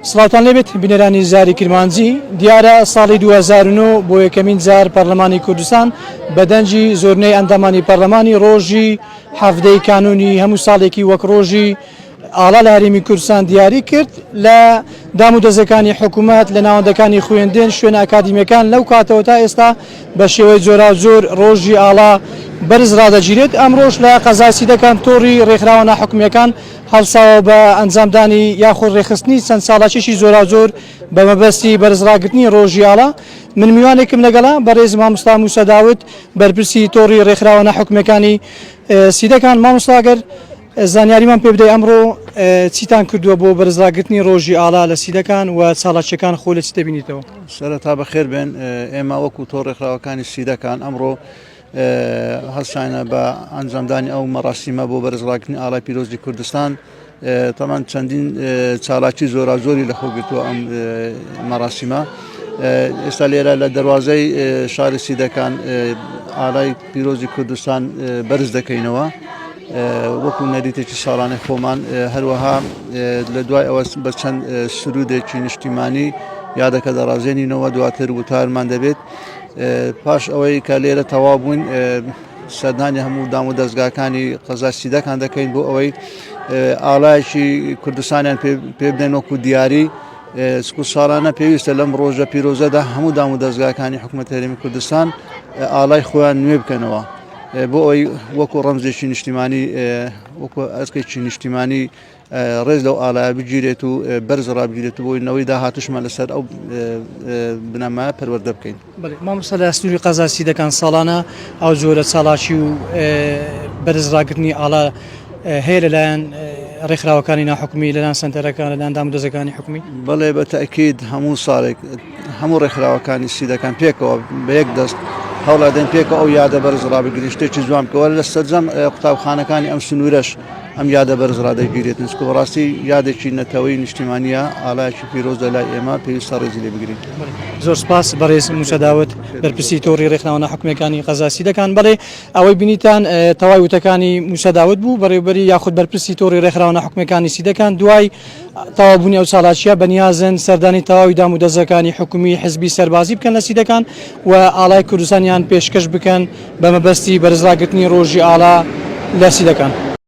سڵاوتان لێبێت بینەرانی زاری کرمانجی دیارە ساڵی 2009 بۆ یەکەمین جار پەرلەمانی کوردستان بەدەنجی زۆرنەی ئەندامانی پەرلەمانی ڕۆژی هەفتەی کانونی هەموو ساڵێکی وەک ڕۆژی ئاڵا لە هەرێمی کوردستان دیاری کرد لە دام و دەستەکانی حکوومەت لە ناوەندەکانی خوێندن شوێنە ئەکادیمیەکان لەو کاتەوە تا ئێستا بە شێوەی جۆرا زۆر ڕۆژی ئاڵا بەرز ڕادەگیرێت ئەمڕۆژ لە قەزای دەکەن تۆڕی ڕێکخراوە ناحکومیەکان هەڵساوە بە ئەنجامدانی یاخۆ ڕێخستنی چەند ساڵاکیشی زۆرا زۆر بە مەبەستی بەرزڕاگرتنی ڕۆژی ئاڵا من میوانێکم لەگەڵا بەڕێز مامۆستا موسە داوود بەرپرسی تۆڕی ڕێکخراوە ناحکومیەکانی سیدەکان. مامۆستاگەر زانیاریمان پێ بدەیت ئەمڕۆ چیتان کردووە بۆ بەرزڕاگرتنی ڕۆژی ئاڵا لە سیدەکان و ساڵاکیەکان خۆ لە چی دەبینیتەوە؟ سەرەتا بەخێر بێن. ئێمە وەکو تۆڕ ڕێکخراوەکانی سیدەکان ئەمڕۆ هەڵسانە بە ئەنجامدانی ئەو مەراسیمە بۆ بەرزڕاگرتنی ئاڵای پیرۆزی کوردستان. تەمان چەندین چالاکی زۆرا زۆری لەخۆگرتووە ئەم مەراسیمە. ئێستا لێرە لە دەواازەی شاری سیدەکان ئاڵای پیرۆزی کوردستان بەرز دەکەینەوە وەکو نەریتێکی ساڵانە خۆمان. هەروەها لە دوای ئەوە بە چەند سرودێکی نیشتیمانی یادەکە دەڕازێنینەوە دواتر وتارمان دەبێت. پاش ئەوەی کە لێرە تەواو بووین سەردانی هەموو دام و دەستگاکانی قەزای سیدەکان دەکەین بۆ ئەوەی ئاڵایەکی کوردستانیان پێ بدەن وەکو دیاری. سکو ساڵانە پێویستە لەم ڕۆژە پیرۆزەدا هەموو دام و دەستگاکانی حکوومەت هەرێمی کوردستان ئاڵای خۆیان نوێ بکەنەوە بۆ ئەوەی وەکو ڕەمزێکی نیشتیمانی وەکو ئەسکێکی نیشتیمانی ڕێز لەو ئالایە بگیرێت و بەرز ڕابگیرێت و بۆی داهاتوشمان لەسەر ئەو بنەمایە پەروەردە بکەین. مامۆستا لە ئەستوری قەزای سیدەکان ساڵانە ئەو جۆرە چالاکی و بەرزڕاگرتنی ئاڵا هەیە لەلایەن ڕێکخراوەکانی ناحکومی لەلایەن سەنتەرەکان لەلایەن دام و دەستەکانی حکومی؟ بەڵێ بە تەئکید هەموو ساڵێک هەموو ڕێکخراوەکانی سیدەکان پێکەوە بە یەک دەست هەوڵادەن پێکە ئەو یادە بەرز ڕابگرین شتێکی جوان بکەوە لە سەرجەم قوتابخانەکانی ئەم سنوورەش ئەم یادە بەرز ڕادەگیرێتن. سکو بەڕاستی یادێکی نەتەوەی نیشتیمانیە ئالایەکی پیرۆز لە لای ئێمە پێویستە ڕێزی لێ بگرین. زۆر سپاس بەڕێز موسە داوود بەرپرسی تۆڕی ڕێکخراوە ناحکومیەکانی قەزای سیدەکان. بەڵێ ئەوەی بینیتان تەواوی وتەکانی موسە داوود بوو بەڕێوەبەری یاخود بەرپرسی تۆڕی ڕێکخراوە ناحکومیەکانی سیدەکان دوای تەواوبوونی ئەو ساڵاچیە بەنیازن سەردانی تەواوی دام و دەستەکانی حکومی حزبی سەربازی بکەن لە سیدەکان و ئاڵای کوردستانیان پێشکەش بکەن بە مەبەستی بەرزڕاگرتنی ڕۆژی ئاڵا لە سیدەکان.